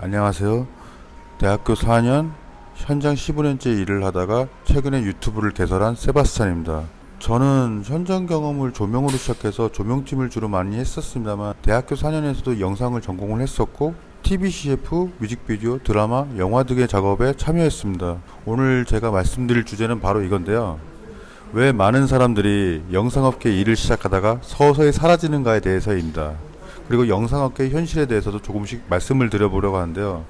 안녕하세요. 대학교 4년 현장 15년째 일을 하다가 최근에 유튜브를 개설한 세바스찬입니다. 저는 현장 경험을 조명으로 시작해서 조명팀을 주로 많이 했었습니다만 대학교 4년에서도 영상을 전공을 했었고 TV CF, 뮤직비디오, 드라마, 영화 등의 작업에 참여했습니다. 오늘 제가 말씀드릴 주제는 바로 이건데요. 왜 많은 사람들이 영상업계 일을 시작하다가 서서히 사라지는가에 대해서입니다. 그리고 영상업계의 현실에 대해서도 조금씩 말씀을 드려보려고 하는데요.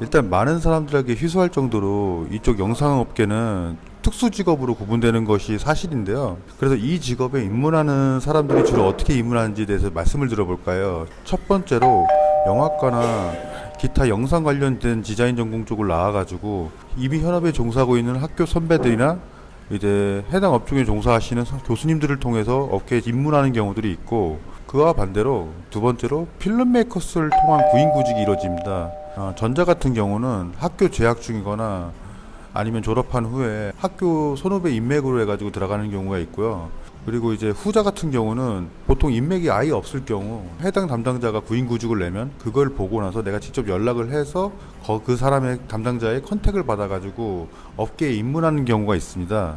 일단 많은 사람들에게 희소할 정도로 이쪽 영상업계는 특수 직업으로 구분되는 것이 사실인데요. 그래서 이 직업에 입문하는 사람들이 주로 어떻게 입문하는지에 대해서 말씀을 드려볼까요? 첫 번째로 영화과나 기타 영상 관련된 디자인 전공 쪽을 나와가지고 이미 현업에 종사하고 있는 학교 선배들이나 이제 해당 업종에 종사하시는 교수님들을 통해서 업계에 입문하는 경우들이 있고, 그와 반대로 두 번째로 필름메이커스를 통한 구인구직이 이루어집니다. 전자 같은 경우는 학교 재학 중이거나 아니면 졸업한 후에 학교 선후배 인맥으로 해가지고 들어가는 경우가 있고요. 그리고 이제 후자 같은 경우는 보통 인맥이 아예 없을 경우 해당 담당자가 구인구직을 내면 그걸 보고 나서 내가 직접 연락을 해서 그 사람의 담당자의 컨택을 받아가지고 업계에 입문하는 경우가 있습니다.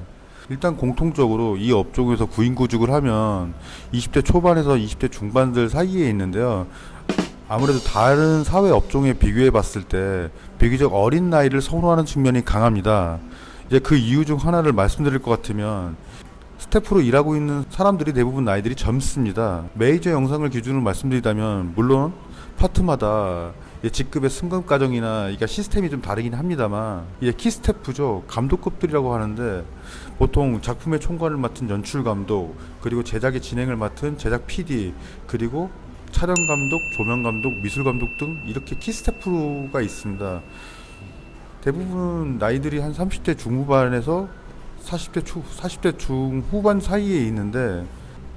일단 공통적으로 이 업종에서 구인구직을 하면 20대 초반에서 20대 중반들 사이에 있는데요. 아무래도 다른 사회 업종에 비교해 봤을 때 비교적 어린 나이를 선호하는 측면이 강합니다. 이제 그 이유 중 하나를 말씀드릴 것 같으면 스태프로 일하고 있는 사람들이 대부분 나이들이 젊습니다. 메이저 영상을 기준으로 말씀드리자면 물론 파트마다 직급의 승급 과정이나 이게 시스템이 좀 다르긴 합니다만 이게 키 스태프죠. 감독급들이라고 하는데 보통 작품의 총괄을 맡은 연출 감독, 그리고 제작의 진행을 맡은 제작 PD, 그리고 촬영 감독, 조명 감독, 미술 감독 등 이렇게 키 스태프가 있습니다. 대부분 나이들이 한 30대 중후반에서 40대 중후반 사이에 있는데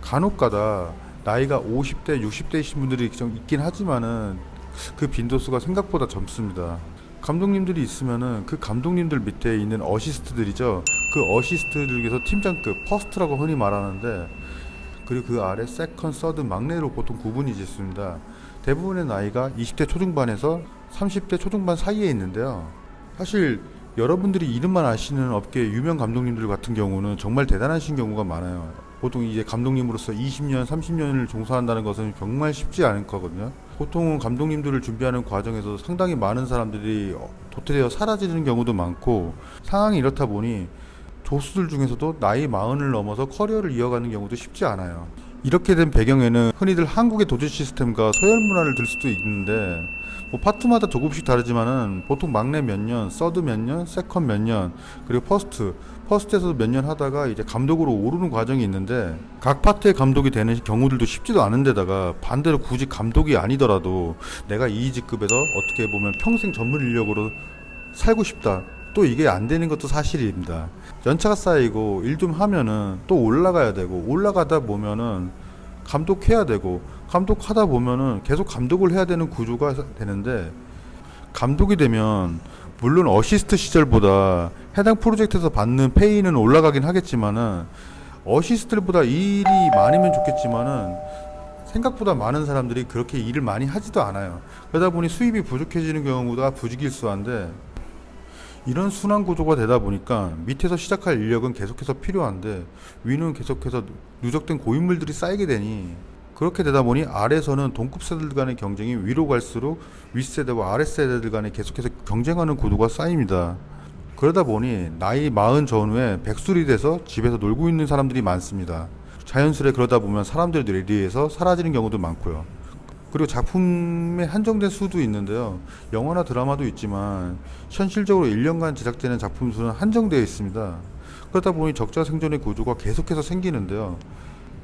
간혹가다 나이가 50대, 60대이신 분들이 좀 있긴 하지만은 그 빈도수가 생각보다 젊습니다. 감독님들이 있으면은 그 감독님들 밑에 있는 어시스트들이죠. 그 어시스트들 중에서 팀장급, 퍼스트라고 흔히 말하는데, 그리고 그 아래 세컨, 서드, 막내로 보통 구분이 짓습니다. 대부분의 나이가 20대 초중반에서 30대 초중반 사이에 있는데요. 사실 여러분들이 이름만 아시는 업계 유명 감독님들 같은 경우는 정말 대단하신 경우가 많아요. 보통 이제 감독님으로서 20년, 30년을 종사한다는 것은 정말 쉽지 않을 거거든요. 보통 감독님들을 준비하는 과정에서 상당히 많은 사람들이 도태되어 사라지는 경우도 많고, 상황이 이렇다 보니 조수들 중에서도 나이 40을 넘어서 커리어를 이어가는 경우도 쉽지 않아요. 이렇게 된 배경에는 흔히들 한국의 도제 시스템과 서열 문화를 들 수도 있는데, 뭐 파트마다 조금씩 다르지만은 보통 막내 몇 년, 서드 몇 년, 세컨 몇 년, 그리고 퍼스트에서도 몇 년 하다가 이제 감독으로 오르는 과정이 있는데, 각 파트의 감독이 되는 경우들도 쉽지도 않은데다가 반대로 굳이 감독이 아니더라도 내가 이 직급에서 어떻게 보면 평생 전문 인력으로 살고 싶다, 또 이게 안 되는 것도 사실입니다. 연차가 쌓이고 일 좀 하면은 또 올라가야 되고, 올라가다 보면은 감독해야 되고, 감독하다 보면은 계속 감독을 해야 되는 구조가 되는데, 감독이 되면 물론 어시스트 시절보다 해당 프로젝트에서 받는 페이는 올라가긴 하겠지만은, 어시스트보다 일이 많으면 좋겠지만은 생각보다 많은 사람들이 그렇게 일을 많이 하지도 않아요. 그러다 보니 수입이 부족해지는 경우가 부지기수한데, 이런 순환 구조가 되다 보니까 밑에서 시작할 인력은 계속해서 필요한데 위는 계속해서 누적된 고인물들이 쌓이게 되니, 그렇게 되다 보니 아래에서는 동급 세대들 간의 경쟁이 위로 갈수록 윗세대와 아랫세대들 간에 계속해서 경쟁하는 구도가 쌓입니다. 그러다 보니 나이 40 전후에 백술이 돼서 집에서 놀고 있는 사람들이 많습니다. 자연스레 그러다 보면 사람들의 뇌리에서 사라지는 경우도 많고요. 그리고 작품의 한정된 수도 있는데요. 영화나 드라마도 있지만 현실적으로 1년간 제작되는 작품 수는 한정되어 있습니다. 그러다 보니 적자 생존의 구조가 계속해서 생기는데요.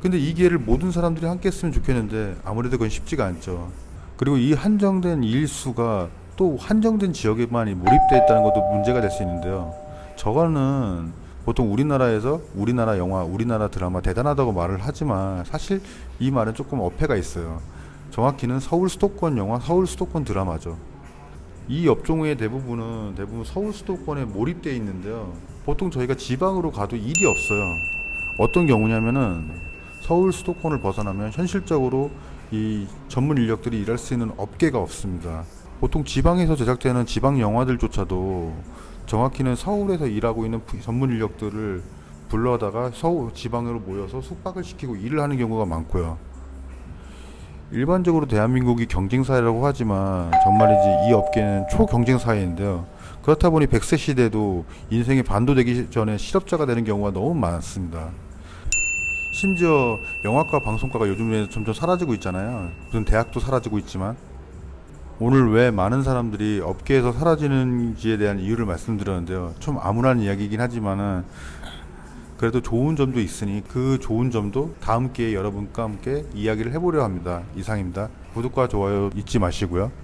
근데 이 기회를 모든 사람들이 함께 했으면 좋겠는데 아무래도 그건 쉽지가 않죠. 그리고 이 한정된 일수가 또 한정된 지역에만 몰입되어 있다는 것도 문제가 될 수 있는데요. 저거는 보통 우리나라에서 우리나라 영화, 우리나라 드라마 대단하다고 말을 하지만 사실 이 말은 조금 어폐가 있어요. 정확히는 서울 수도권 영화, 서울 수도권 드라마죠. 이 업종의 대부분 서울 수도권에 몰입되어 있는데요. 보통 저희가 지방으로 가도 일이 없어요. 어떤 경우냐면은 서울 수도권을 벗어나면 현실적으로 이 전문 인력들이 일할 수 있는 업계가 없습니다. 보통 지방에서 제작되는 지방 영화들조차도 정확히는 서울에서 일하고 있는 전문 인력들을 불러다가 서울 지방으로 모여서 숙박을 시키고 일을 하는 경우가 많고요. 일반적으로 대한민국이 경쟁사회라고 하지만 정말이지 이 업계는 초경쟁사회인데요. 그렇다 보니 100세 시대도 인생의 반도 되기 전에 실업자가 되는 경우가 너무 많습니다. 심지어 영화과, 방송과가 요즘에 점점 사라지고 있잖아요. 무슨 대학도 사라지고 있지만 오늘 왜 많은 사람들이 업계에서 사라지는지에 대한 이유를 말씀드렸는데요. 좀 암울한 이야기이긴 하지만은 그래도 좋은 점도 있으니 그 좋은 점도 다음 기회에 여러분과 함께 이야기를 해보려 합니다. 이상입니다. 구독과 좋아요 잊지 마시고요.